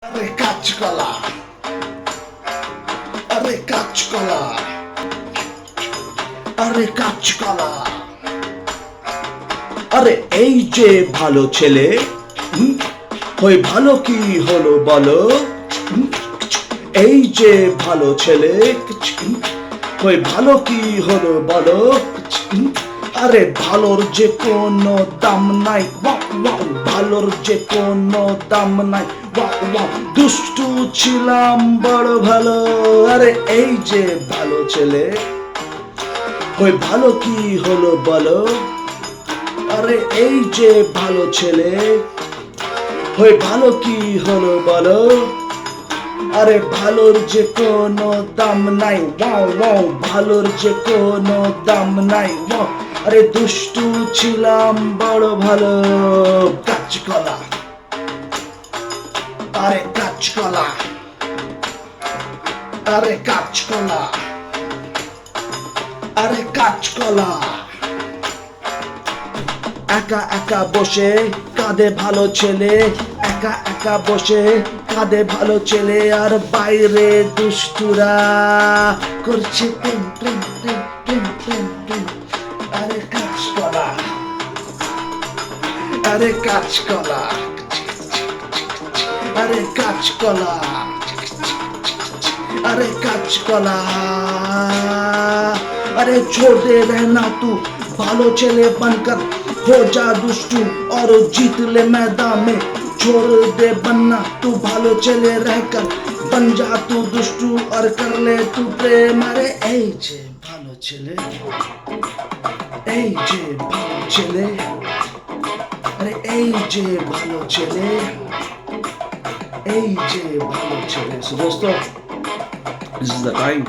আরে কাঁচকলা, আরে কাঁচকলা, আরে কাঁচকলা, আরে এই যে ভালো ছেলে, ওই ভালো কি হলো বলো? এই যে ভালো ছেলে, ওই ভালো কি হলো বলো? আরে ভালোর যে কোনো দাম নাই, ভালোর যে কোনো দাম নাই, দুষ্টু ছিলাম বড় ভালো। আরে এই যে ভালো ছেলে, ওই ভালো কি হলো বলো? আরে এই যে ভালো ছেলে, ওই ভালো কি হলো বলো? আরে ভালোর যে কোনো দাম নাই, ভালোর যে কোনো দাম নাই, আরে দুষ্টু ছিলাম বড় ভালো। কাঁচকলা, আরে কাঁচকলা, আরে কাঁচকলা, আরে কাঁচকলা, একা একা বসে কাঁদে ভালো ছেলে, একা একা বসে কাঁদে ভালো ছেলে, আর বাইরে দুষ্টুরা করছে প্রেম প্রেম প্রেম প্রেম প্রেম প্রেম। আরে কাঁচকলা, আরে কাঁচকলা, আরে কাঁচকলা, अरे কাঁচকলা, अरे छोड़ दे रहना तू भालो चले बनकर, हो जा दुष्टू और जीत ले मैदान में। छोड़ दे बनना तू भालो चले रहकर, बन जा तू दुष्टू और कर ले तू प्रेम। अरे এই যে ভালো ছেলে, এই যে ভালো ছেলে, আরে এই যে ভালো ছেলে, এই যে ভালো ছেলে। So दोस्तों, this is the time.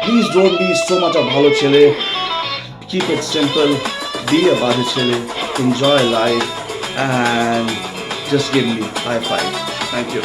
Please don't be so much a bhalo chele. Keep it simple. Be a bhalo chele. Enjoy life and just give me high five. Thank you.